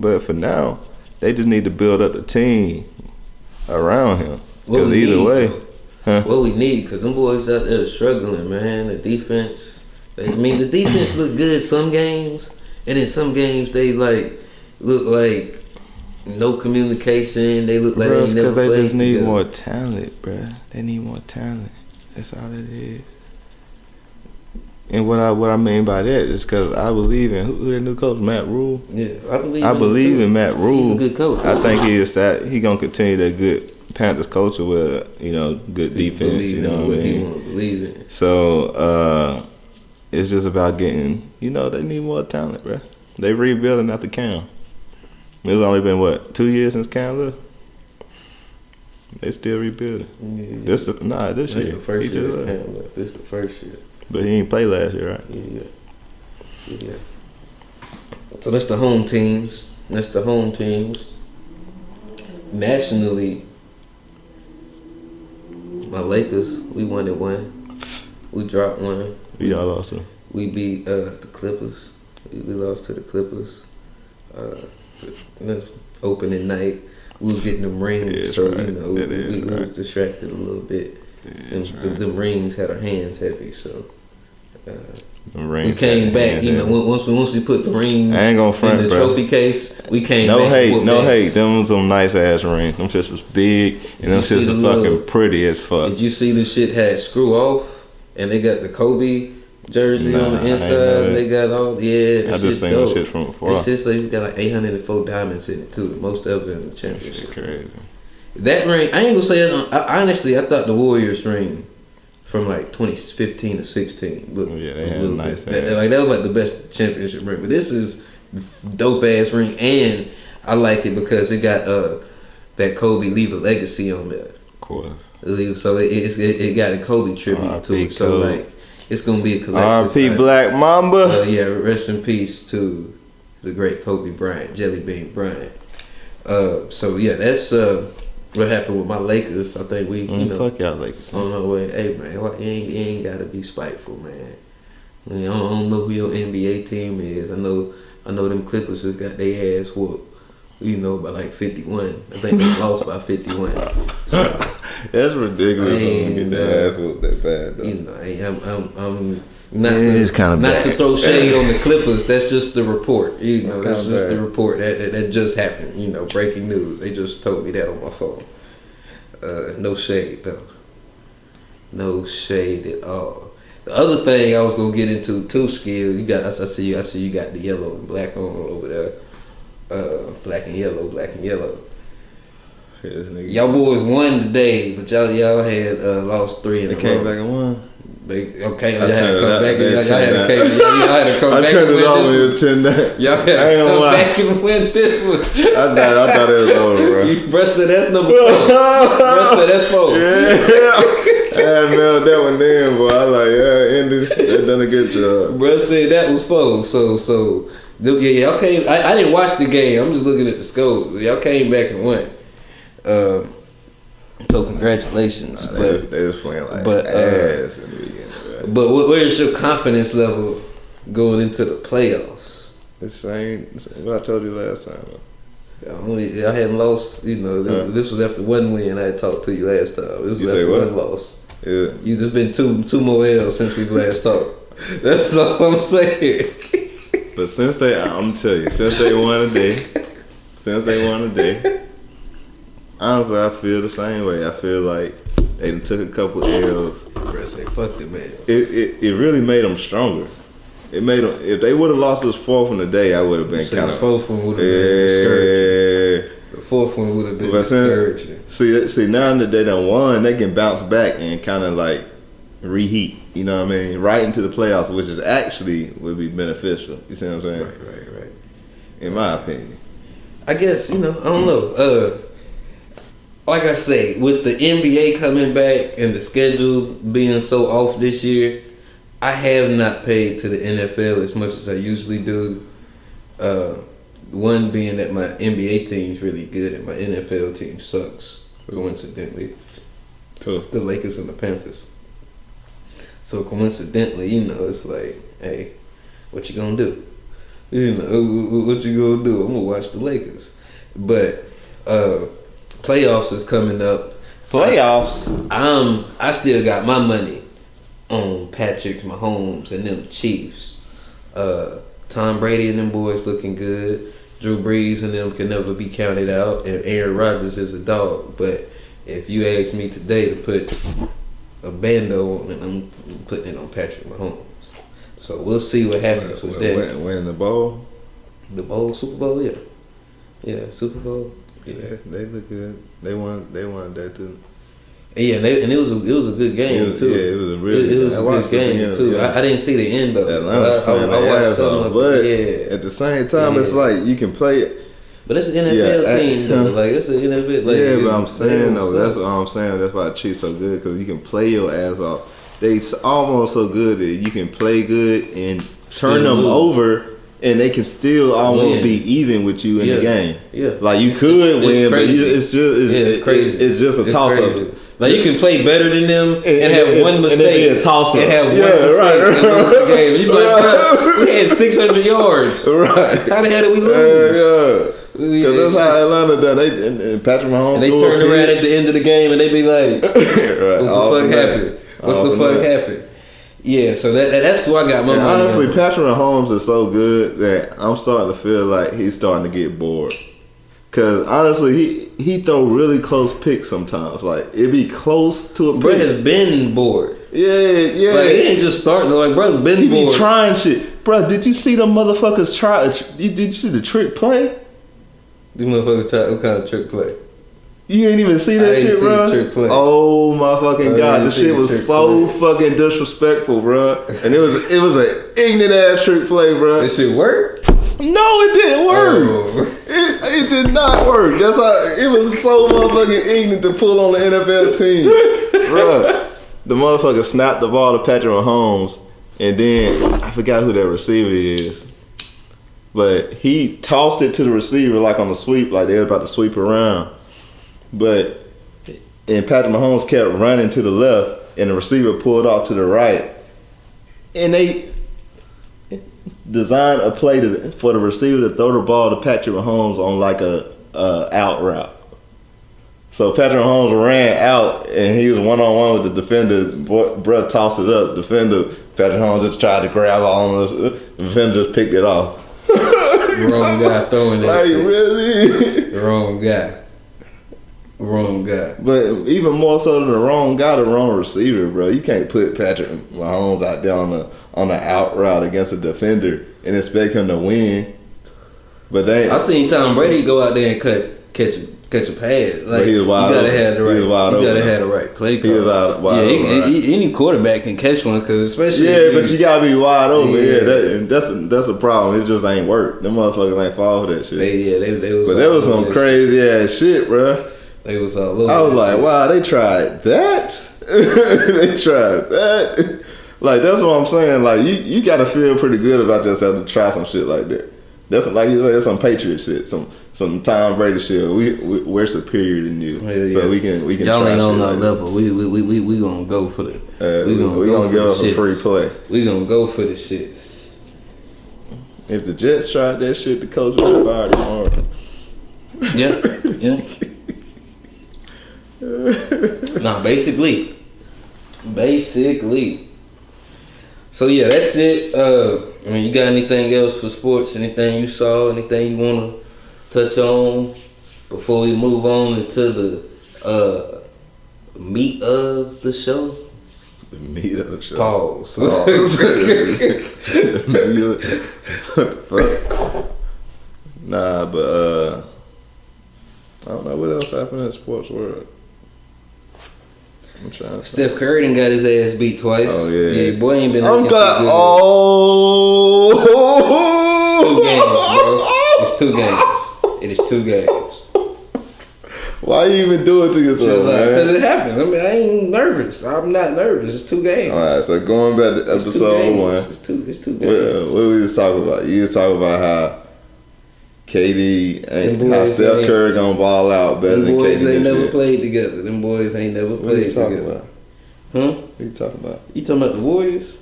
But for now, they just need to build up the team around him. Because either way, what we need, because them boys out there struggling, man. The defense. I mean, the defense look good some games, and in some games they look like no communication. They look like bro, they never because they just need together. more talent, bro. They need more talent. That's all it is. And what I mean by that is because I believe in who the new coach, Matt Rule. Yeah, I believe in Matt Rule. He's a good coach. I think he gonna continue that good Panthers culture with good defense. You know what I mean? He want to believe in. So it's just about getting. They need more talent, bro. They rebuilding after Cam. It's only been 2 years since Cam left. They still rebuilding. Yeah. This year. This the first year Cam left. This the first year. But he didn't play last year, right? Yeah. So that's the home teams. Nationally, my Lakers, we won it one. We dropped one. Who y'all lost to? We beat the Clippers. We lost to the Clippers. Opening night, we was getting them rings, Yeah, so right. we was distracted a little bit. Them rings had our hands heavy, so we came back. Once we put the rings I ain't gonna front, in the bro. trophy case, we came no back. No hate. Them was some nice ass rings. Them shits was big, and them shits was fucking pretty as fuck. Did you see the shit had screw off, and they got the Kobe jersey on the inside, and they got all I just seen that shit from afar. It's just like got 804 diamonds in it too, the most ever in the championship. Shit crazy. That ring, I ain't gonna say it. Honestly, I thought the Warriors ring from 2015 to 16 looked they had a nice ass. that was the best championship ring. But this is dope ass ring, and I like it because it got that Kobe leave a legacy on there. Of course. So it got a Kobe tribute to it. So it's gonna be a collector's R.P. Black Mamba. Rest in peace to the great Kobe Bryant, Jelly Bean Bryant. That's what happened with my Lakers. I think we, fuck y'all Lakers. On our way. Hey man, you ain't gotta be spiteful, man. I don't know who your NBA team is. I know them Clippers just got their ass whooped. By 51. I think they lost by 51. So, that's ridiculous. When get their ass whooped that bad, though. I'm not to throw shade on the Clippers. That's just the report. That's just the report that just happened. Breaking news. They just told me that on my phone. No shade though. No shade at all. The other thing I was gonna get into too, Skill. I see you got the yellow and black on over there. Black and yellow. Y'all boys won today, but y'all had lost 3 in a row. They came back and won. Y'all had to come back. Y'all had to come back. I turned it off and 10 that. Y'all had to come back and win this one. I thought it was over, bro. Bro said that's number 4. Bro said that's 4. Yeah. I nailed that one in, boy. I ended. They done a good job. Bro said that was 4. So y'all came. I didn't watch the game. I'm just looking at the score. Y'all came back and won. So congratulations. They was playing ass in the beginning. But where's your confidence level going into the playoffs? The same what I told you last time. I hadn't lost. This was after 1 win. I had talked to you last time. This was after 1 loss. Yeah. There's been two more L's since we've last talked. That's all I'm saying. But since they won today, honestly, I feel the same way. I feel like they took a couple L's. Bro, say fuck it, man. It really made them stronger. It made them. If they would have lost this 4th one today, I would have been kind of. The 4th one would have been discouraging. The 4th one would have been discouraging. See, now that they done won, they can bounce back and kind of reheat. You know what I mean? Right into the playoffs, which is actually would be beneficial. You see what I'm saying? Right. In my opinion. I guess I don't know. Like I say, with the NBA coming back and the schedule being so off this year, I have not paid to the NFL as much as I usually do. One being that my NBA team's really good and my NFL team sucks, coincidentally. The Lakers and the Panthers. So coincidentally, it's like, hey, what you gonna do? You know, what you gonna do? I'm gonna watch the Lakers. But playoffs is coming up. Playoffs? I still got my money on Patrick Mahomes and them Chiefs. Tom Brady and them boys looking good. Drew Brees and them can never be counted out. And Aaron Rodgers is a dog. But if you ask me today to put a bando on it, I'm putting it on Patrick Mahomes. So we'll see what happens with that. Win the bowl? The bowl, Super Bowl, yeah. Yeah, Super Bowl. Yeah, they look good. They won that too. Yeah, and it was a good game too. Yeah, it was a really good game too. Yeah. I didn't see the end of it. Atlanta's playing their ass off, but at the same time, it's like you can play it. But it's an NFL team though. Like it's an NFL. Like, but I'm saying though, that's what I'm saying. That's why the Chiefs so good because you can play your ass off. They almost so good that you can play good and turn them over. And they can still almost be even with you in the game. Yeah, like you could win, but it's crazy. It's just a toss up. Like you can play better than them and have one mistake. And be a toss up. And have one mistake and lose the game. You be like, bro, we had 600 yards. Right? How the hell did we lose? Because that's how Atlanta done. And Patrick Mahomes. And they turn around at the end of the game and they be like, "What the fuck happened? What the fuck happened?" Yeah, so that's why I got my money. Honestly, Patrick Mahomes is so good that I'm starting to feel like he's starting to get bored. Cause honestly, he throw really close picks sometimes. Like it be close to a pick. Bro has been bored. Yeah. Like he ain't just starting. Like bro, been bored. He be trying shit. Bro, did you see them motherfuckers try? Did you see the trick play? These motherfuckers try what kind of trick play? You ain't even see that shit, bro. Oh my fucking god, this shit was so fucking disrespectful, bro. And it was an ignorant ass trick play, bro. This shit work? No, it didn't work. It did not work. That's how it was so motherfucking ignorant to pull on the NFL team, bro. The motherfucker snapped the ball to Patrick Mahomes, and then I forgot who that receiver is, but he tossed it to the receiver like on the sweep, like they were about to sweep around. And Patrick Mahomes kept running to the left, and the receiver pulled off to the right. And they designed a play for the receiver to throw the ball to Patrick Mahomes on like a out route. So Patrick Mahomes ran out, and he was one-on-one with the defender. Bruh tossed it up. Defender, Patrick Mahomes just tried to grab on us. The defender just picked it off. Wrong guy throwing that like, shit. Really? The wrong guy. Wrong guy. But even more so than the wrong guy, the wrong receiver, bro. You can't put Patrick Mahomes out there on the out route against a defender and expect him to win. But I've seen Tom Brady go out there and catch a pass. Like he was wide you gotta have the right play call. He was wide open. Any quarterback can catch one, cause especially but you gotta be wide open. Yeah, that's a problem. It just ain't work. Them motherfuckers ain't fall for that shit. They was. But that was some crazy ass shit, bro. They was all over. I was like, wow, they tried that. They tried that. Like that's what I'm saying. Like you gotta feel pretty good about yourself to try some shit like that. That's like you said, some Patriot shit, some Tom Brady shit. We're superior than you, so we can. Y'all ain't on that level. We gonna go for the. We gonna give us a free play. We gonna go for the shits. If the Jets tried that shit, the coach would be fired tomorrow. Yeah. Nah, basically. So yeah, that's it. I mean, you got anything else for sports? Anything you saw? Anything you wanna touch on before we move on into the meat of the show? The meat of the show. Pause. What the fuck? Nah, but I don't know what else happened in the sports world. I'm trying to Steph Curry done got his ass beat twice. Oh yeah. Yeah, boy ain't been. I'm glad. It's 2 games. It is 2 games. Why you even do it to yourself, man? Because it happens. I mean, I ain't nervous. I'm not nervous. It's 2 games. All right, so going back to episode 1. It's two games. What we was talking about? You was talking about how KD ain't, how Steph Curry gonna ball out better than KD. Them boys ain't never played together. Them boys ain't never played together. What are you talking about? Huh? What are you talking about? You talking about the Warriors?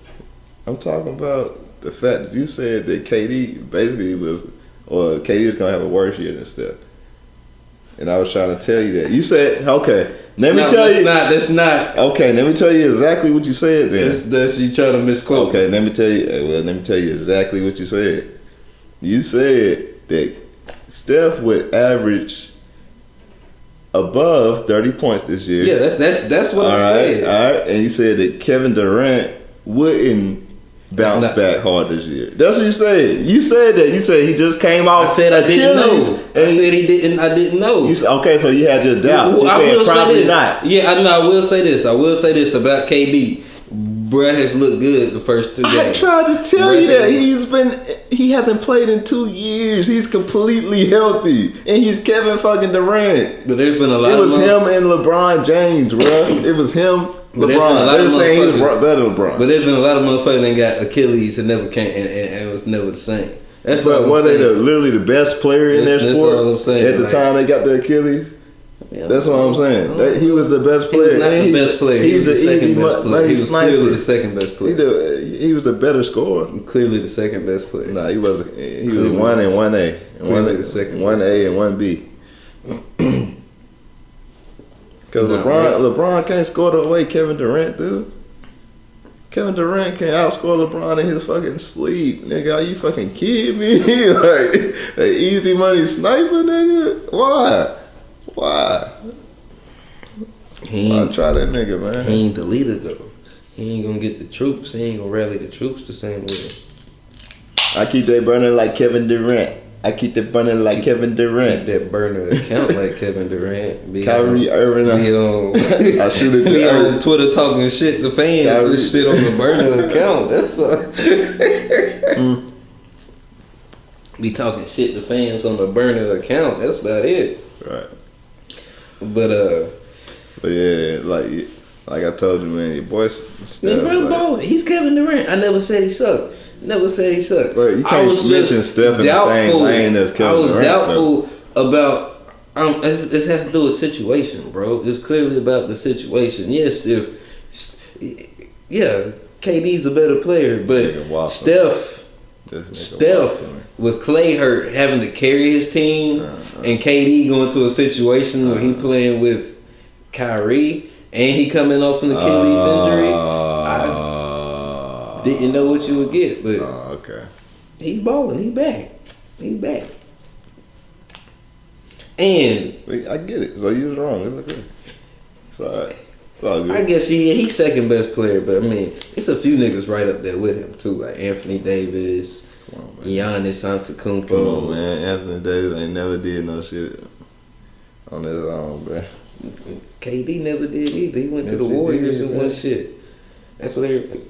I'm talking about the fact that you said that KD basically was, or KD was gonna have a worse year than Steph. And I was trying to tell you that. You said, okay, let me tell you. That's not. Okay, let me tell you exactly what you said then. That's you trying to misquote. Okay, let me tell you. Well, let me tell you exactly what you said. You said that Steph would average above 30 points this year. Yeah, that's what I said. All right, and you said that Kevin Durant wouldn't bounce back hard this year. That's what you said. You said that. You said he just came out. I said I didn't know. I said he didn't. I didn't know. Okay, so you had your doubts. You said probably not. Yeah, I know. I will say this. I will say this about KD. Brad has looked good the first 2 games. I tried to tell you that he hasn't played in 2 years. He's completely healthy, and he's Kevin fucking Durant. But there's been a lot. It was him and LeBron James, bro. It was him. LeBron. They're saying he was better than LeBron. But there's been a lot of motherfuckers that got Achilles and never came, and it was never the same. That's but were they literally the best player in their sport? That's all I'm saying. At the time they got the Achilles. That's what I'm saying. He was the best player. He was not the best player. He was the second best player. He was clearly the second best player. He was the better scorer. Clearly the second best player. Nah, he wasn't. He was 1 and 1A. One A and 1B. Because LeBron can't score the way Kevin Durant do. Kevin Durant can outscore LeBron in his fucking sleep. Nigga, are you fucking kidding me? Like, an easy money sniper, nigga? Why? Why try that nigga, man? He ain't the leader, though. He ain't gonna get the troops. He ain't gonna rally the troops the same way. I keep that burning like Kevin Durant. Keep that burner like Kevin Durant. Keep that burner account like Kevin Durant. Kyrie Irving. I shoot it. Be on Twitter talking shit to fans and shit on the burner account. That's be talking shit to fans on the burner account. That's about it. Right. But yeah, like I told you, man, your boy's bro, he's Kevin Durant. I never said he sucked. Never said he sucked. But you can't mention Steph in the same lane as Kevin Durant. I was doubtful about. This has to do with situation, bro. It's clearly about the situation. Yes, KD's a better player, but Steph with Clay hurt, having to carry his team, and KD going to a situation where he playing with Kyrie, and he coming off an Achilles injury. Didn't know what you would get, but okay. He's balling. He's back. And I get it. So you was wrong. It's okay. It's alright. It's all good. I guess he's second best player, but I mean, it's a few niggas right up there with him too, like Anthony Davis, Giannis Antetokounmpo. Come on, man. Anthony Davis ain't never did no shit on his own, bro. KD never did either. He went to the Warriors and won shit. That's what everybody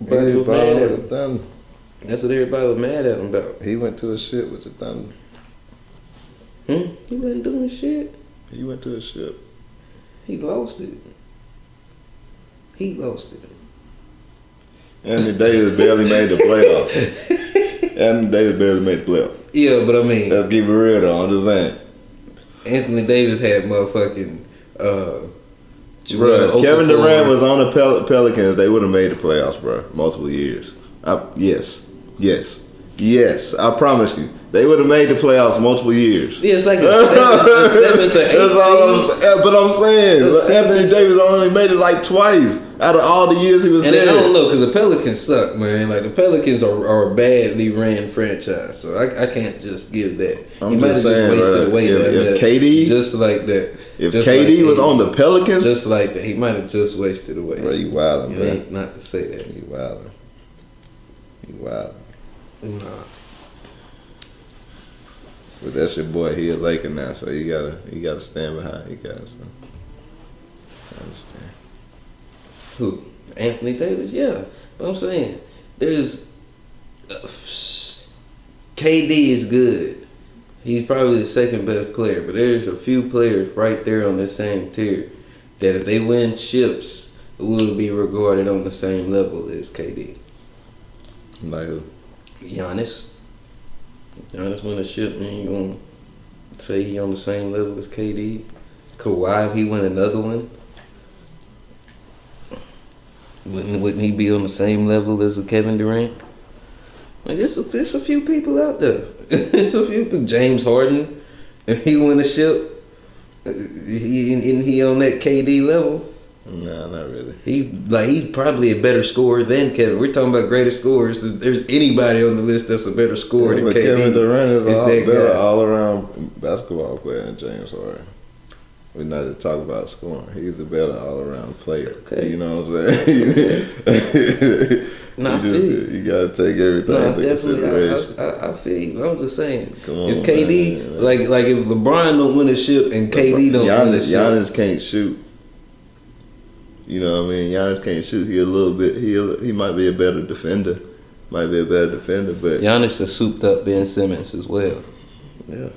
was mad at him. That's what everybody was mad at him about. He went to a shit with the Thunder. He wasn't doing shit. He went to a ship. He lost it. Anthony Davis barely made the playoffs. Yeah, but I mean, let's keep it real though. I'm just saying. Anthony Davis had motherfucking. Bro, Kevin Durant was on the Pelicans. They would have made the playoffs, bro. Multiple years. Yes. I promise you. They would have made the playoffs multiple years. Yeah, it's like a seventh or eighth. That's all but I'm saying, Anthony Davis only made it like twice out of all the years he was there. And I don't know, because the Pelicans suck, man. Like, the Pelicans are a badly ran franchise, so I can't just give that. I'm just saying, if KD, just like that. If KD was on the Pelicans, just like that, he might have just wasted away. Bro, you wildin', bro. Ain't not to say that. You wildin'. Nah. But that's your boy. He a Laker now, so you gotta stand behind you guys. So. I understand. Who? Anthony Davis? Yeah. But I'm saying there's KD is good. He's probably the second best player, but there's a few players right there on the same tier that if they win chips, will be regarded on the same level as KD. Like who? Giannis win a chip, and you gonna say he on the same level as KD? Kawhi, if he win another one, wouldn't he be on the same level as a Kevin Durant? Like it's a few people out there. It's a few people. James Harden, if he win a ship, he on that KD level. Nah, not really. He's probably a better scorer than Kevin. We're talking about greatest scorers. If there's anybody on the list that's a better scorer than KD. Kevin Durant is a better all around basketball player than James Harden. We're not just talking about scoring. He's a better all around player. Okay. You know what I'm saying? You gotta take everything into consideration. I feel you. I'm just saying. Come on, if KD, man. like if LeBron don't win a ship and KD don't win a ship, Giannis can't shoot. You know what I mean? Giannis can't shoot. He might be a better defender. But Giannis is souped up Ben Simmons as well. Yeah.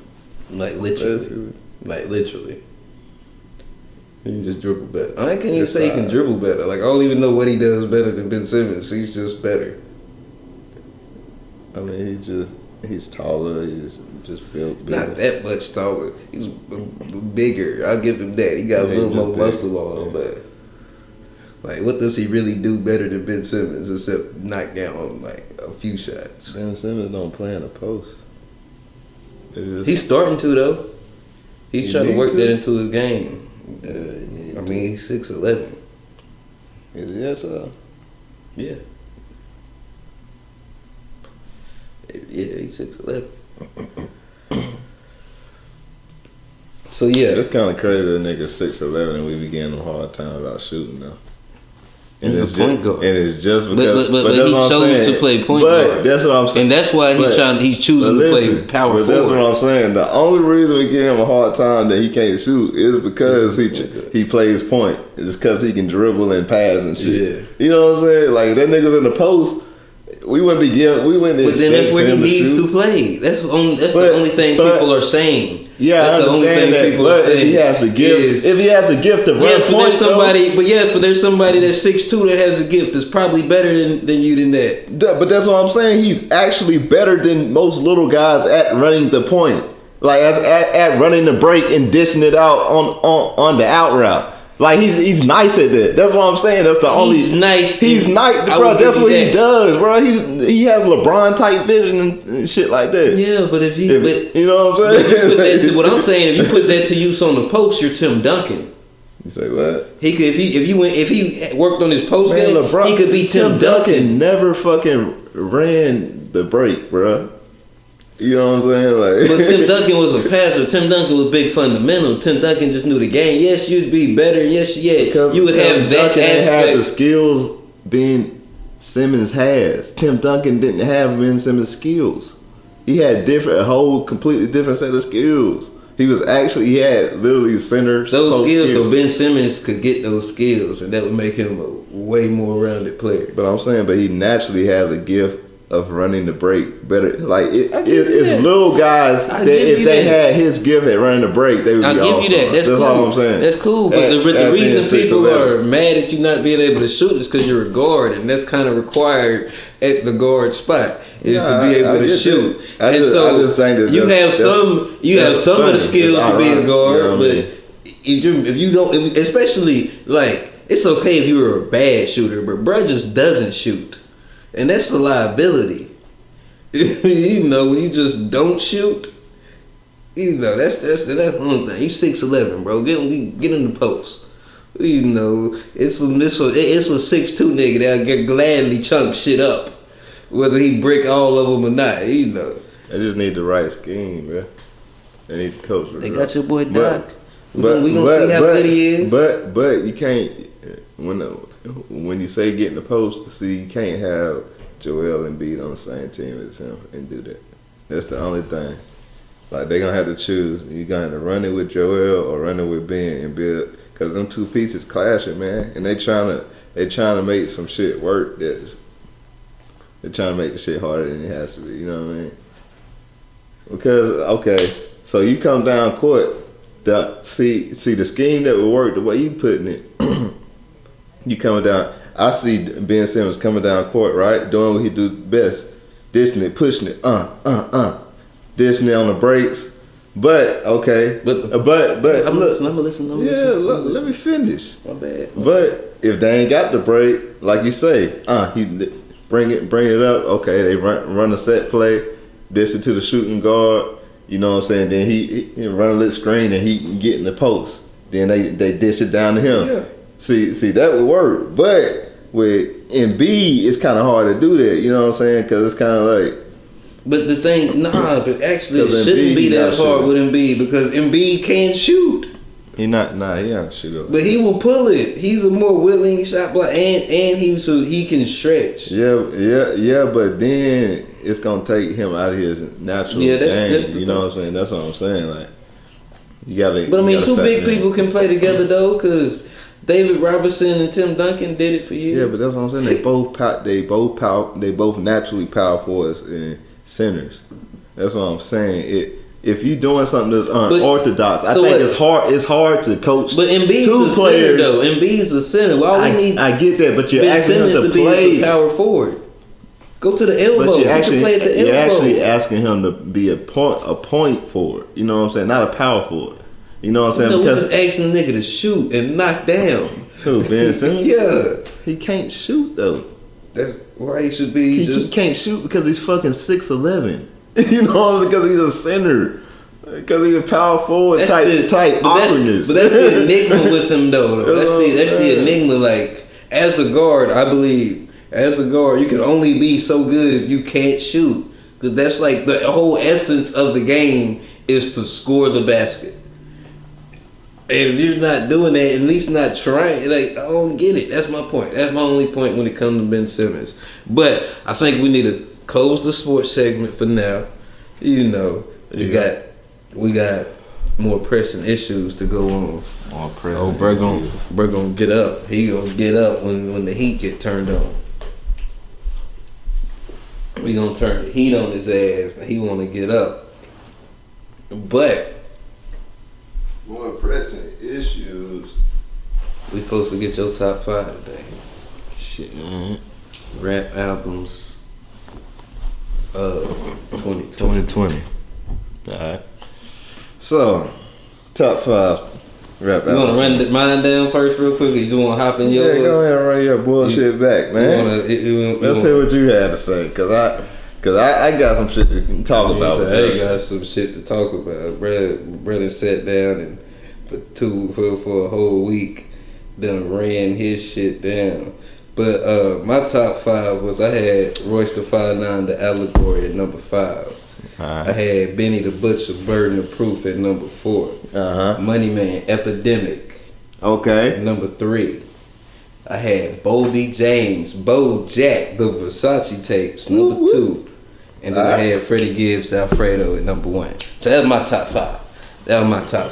Like literally. He can just dribble better. I can't even say he can dribble better. Like I don't even know what he does better than Ben Simmons. He's just better. I mean, he's taller. He's just built bigger. Not that much taller. He's bigger. I'll give him that. He got a little more muscle on him, but like, what does he really do better than Ben Simmons except knock down like a few shots? Ben Simmons don't play in the post. He's starting to though. He's trying to work that into his game. I mean, he's 6'11". Is he that tall? Yeah. Yeah, he's 6'11". So yeah, it's kind of crazy that nigga 6'11" and we be getting a hard time about shooting though. And he's a point guard, and it's just because. But he chose to play point guard. That's what I'm saying, and that's why he's choosing to play power forward. That's what I'm saying. The only reason we give him a hard time that he can't shoot is because he plays point. It's because he can dribble and pass and shit. Yeah. You know what I'm saying? Like that nigga's in the post. We wouldn't be giving. We wouldn't. But then that's where he needs to play. That's the only thing people are saying. Yeah, that's I understand that. But if he has the gift, to run points, but there's somebody that's 6'2" that has a gift that's probably better than you than that. But that's what I'm saying. He's actually better than most little guys at running the point, like at running the break and dishing it out on the out route. Like he's nice at that. That's what I'm saying. That's the only. He's nice. He's nice, bro. That's what he does, bro. He has LeBron type vision and shit like that. Yeah, but you know what I'm saying. What I'm saying, if you put that to use on the post, you're Tim Duncan. You say what? If he worked on his post game, LeBron, he could be Tim Duncan. Never fucking ran the break, bro. You know what I'm saying? Like, but Tim Duncan was a passer. Tim Duncan was big fundamental. Tim Duncan just knew the game. Yes, you'd be better. Yes, yeah. You would have that Duncan aspect. Had the skills Ben Simmons has. Tim Duncan didn't have Ben Simmons' skills. He had a whole completely different set of skills. He had literally center. Those skills, though, Ben Simmons could get those skills, and that would make him a way more rounded player. But I'm saying, he naturally has a gift of running the break better. Like it's little guys that if they had his gift at running the break, they would be awesome. I'll give you that. That's cool. All I'm saying. That's cool. But the reason people are mad at you not being able to shoot is because you're a guard, and that's kind of required at the guard spot is to be able to shoot. I just think that you have some of the skills to be a guard, you know, but if you don't, especially like it's okay if you were a bad shooter, but bruh just doesn't shoot. And that's a liability. You know, when you just don't shoot, you know, that's one thing. You 6'11", bro. Get in the post. You know, it's a 6'2" nigga that'll gladly chunk shit up, whether he break all of them or not. You know, they just need the right scheme, bro. They need the coach. They got your boy Doc. We gonna see how good he is. But you can't when you say get in the post, you can't have Joel Embiid on the same team as him and do that. That's the only thing. Like they're gonna have to choose. You're gonna have to run it with Joel or run it with Ben and build, because them two pieces clashing, man. And they trying to make some shit work. They're trying to make the shit harder than it has to be. You know what I mean? Because so you come down court. See the scheme that would work the way you putting it. You coming down. I see Ben Simmons coming down court, right, doing what he do best, dishing it, pushing it, dishing it on the breaks. But I'm listening. Let me finish. My bad. But if they ain't got the break, like you say, bring it up. Okay, they run a set play, dish it to the shooting guard. You know what I'm saying? Then he run a little screen and he can get in the post. Then they dish it down to him. Yeah. See that would work. But with Embiid, it's kind of hard to do that. You know what I'm saying? Because it's kind of like. But the thing, but actually it shouldn't be that hard with Embiid because Embiid can't shoot. He not shoot up. But he will pull it. He's a more willing shot blocker, and he can stretch. Yeah. But then it's gonna take him out of his natural game. That's you know what I'm saying? That's what I'm saying. Like you gotta. But I mean, two big people can play together though, because David Robinson and Tim Duncan did it for years. Yeah, but that's what I'm saying. They both naturally power forwards and centers. That's what I'm saying. If you doing something that's unorthodox, I think it's hard to coach. But Embiid's two players. Center, though. Embiid's a center. I get that, but you're Ben asking Simmons him to play be a power forward. Go to the elbow. But you're actually asking him to be a point forward. You know what I'm saying? Not a power forward. You know what I'm saying? No, because we're just asking the nigga to shoot and knock down. Who, Ben Simmons? Yeah. He can't shoot though. That's why he should be. He can't shoot because he's fucking 6'11". You know what I'm saying? Because he's a center. Because he's a power forward type awkwardness. But that's the enigma with him though. That's the enigma. Like as a guard, I believe you can only be so good if you can't shoot. Because that's like the whole essence of the game is to score the basket. And if you're not doing that, at least not trying, like I don't get it. That's my point. That's my only point when it comes to Ben Simmons. But I think we need to close the sports segment for now. You know, we got more pressing issues to go on. More pressing. Bro gonna get up. He gonna get up when the heat get turned on. We gonna turn the heat on his ass. He wanna get up, but. More pressing issues. We supposed to get your top 5 today. Shit, man. Rap albums of 2020. Alright. So, top 5 rap albums. You want to run mine down first real quick? Or you want to hop in yours? Yeah, go ahead and run your bullshit back, man. Let's hear what you had to say, Cause I got some shit to talk about. I got some shit to talk about. Brother sat down and for a whole week, then ran his shit down. But my top 5 was I had Royce the 5'9", The Allegory at number 5. I had Benny the Butcher, Burden of Proof at number 4. Money Man, Epidemic. Okay. Number 3. I had Boldy James, Bo Jack, the Versace tapes, number 2. And then I had Freddie Gibbs, Alfredo at number 1. So that was my top 5.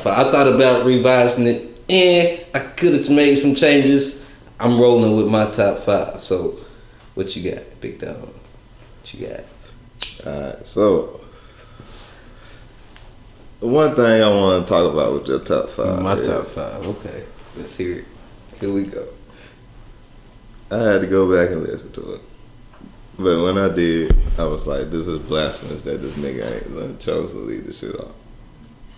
I thought about revising it. I could have made some changes. I'm rolling with my top 5. So, what you got, big dog? What you got? Alright, so one thing I want to talk about with your top 5. My top 5. Okay, let's hear it. Here we go. I had to go back and listen to it. But when I did, I was like, this is blasphemous that this nigga ain't chose to leave this shit off.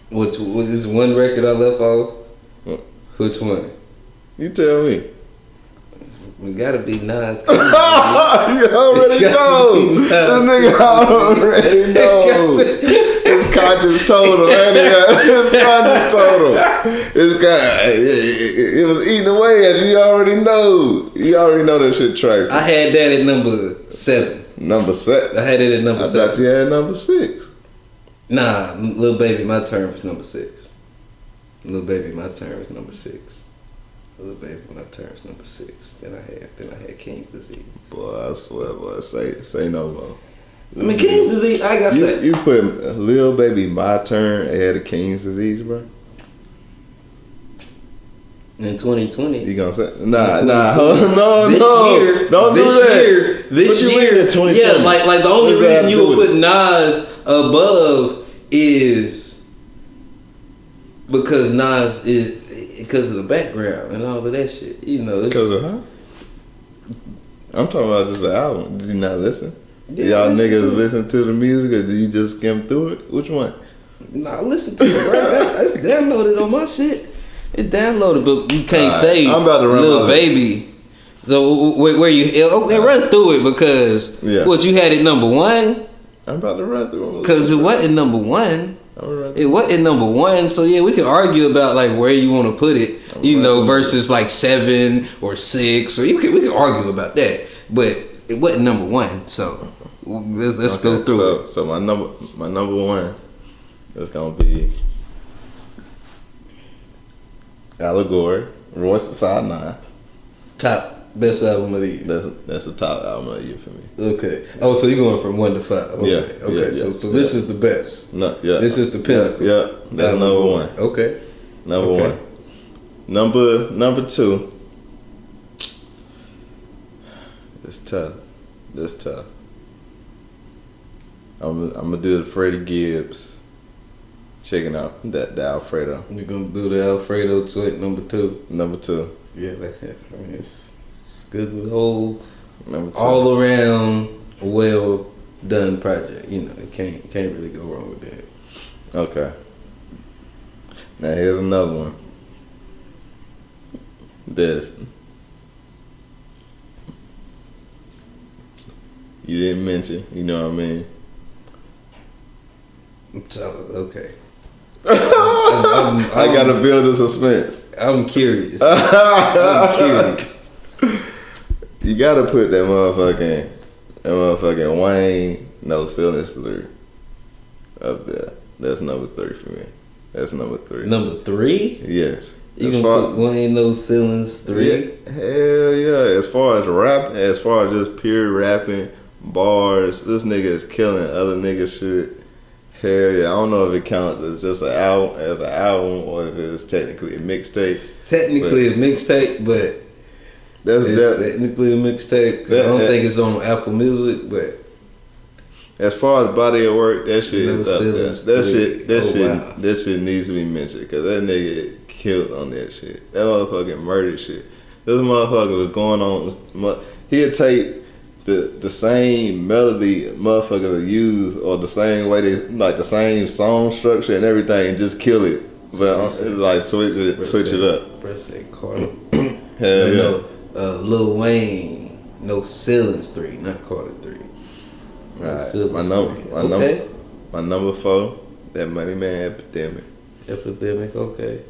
Which was this one record I left off? Which one? You tell me. We gotta be Nas. You already know. This nigga already knows. His conscience told him. His conscience told him. It was eating away at you. You already know. You already know that shit trifling. I had that at number 7. Number 7? I had it at number 7. I thought you had number 6. Nah, Lil Baby, My Turn was number 6. Lil Baby, My Turn was number 6. Lil Baby, My Turn was number 6. Then I had King's Disease. Boy, I swear, boy, say no more. I mean, King's Disease, I got say. You put Lil Baby, My Turn ahead of King's Disease, bro? In 2020. You gonna say no? Don't do that. This year, 2020. Yeah, like the only reason you would put Nas above is because Nas is because of the background and all of that shit. You know, because of her. I'm talking about just the album. Did you not listen? Yeah, y'all niggas listen to the music, or did you just skim through it? Which one? Nah, listen to it, bro. That's downloaded on my shit. It's downloaded, but you can't say I'm about to run Lil Baby. So where you run through it because what you had at number one? I'm about to run through them because it wasn't number one. It wasn't number one, so yeah, we can argue about like where you want to put it, versus like 7 or 6, or we can argue about that. But it wasn't number one, so let's go through it. So my number one is gonna be Allegory, Royce the 5'9". Top best album of the year. That's the top album of the year for me. Okay. Oh, so you're going from 1 to 5. Okay. Yeah. Okay. Yeah, so this is the best. No. Yeah. This is the pinnacle. Yeah. That's number one. Okay. Number one. Number 2. It's tough. I'm gonna do the Freddie Gibbs. Checking out the Alfredo. You're gonna do the Alfredo to it, number 2. Number 2. Yeah, it's good with whole number 2. All around well done project. It can't really go wrong with that. Okay. Now here's another one. This. You didn't mention, you know what I mean? Okay. I gotta build the suspense. I'm curious. You gotta put that motherfucking Wayne No Ceilings 3 up there. That's number 3 for me. That's number 3. Number 3? Yes. You gonna put Wayne No Ceilings 3? Yeah, hell yeah. As far as just pure rapping, bars, this nigga is killing other niggas shit. Hell yeah, I don't know if it counts as just an album, or if it's technically a mixtape. Technically a mixtape, but technically a mixtape. I don't think it's on Apple Music, but as far as body of work, that shit is up there. That shit needs to be mentioned because that nigga killed on that shit. That motherfucking murdered shit. This motherfucker was going on. He'd take the same melody motherfuckers will use, or the same way they like the same song structure and everything, and just kill it. But it's like switch it up. Press it, Carter. Hell yeah. Lil Wayne, No Ceilings 3, not Carter 3. Alright, my number 4, that Money Man Epidemic. Okay.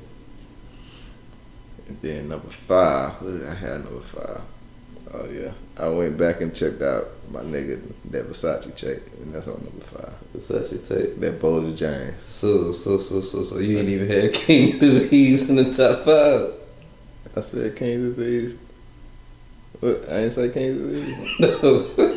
And then number 5, what did I have number 5? Oh yeah, I went back and checked out my nigga that Versace tape, and that's on number 5. Versace tape. That Boulder James. So you ain't even had King Disease in the top 5. I said King Disease. What? I ain't say King Disease. No.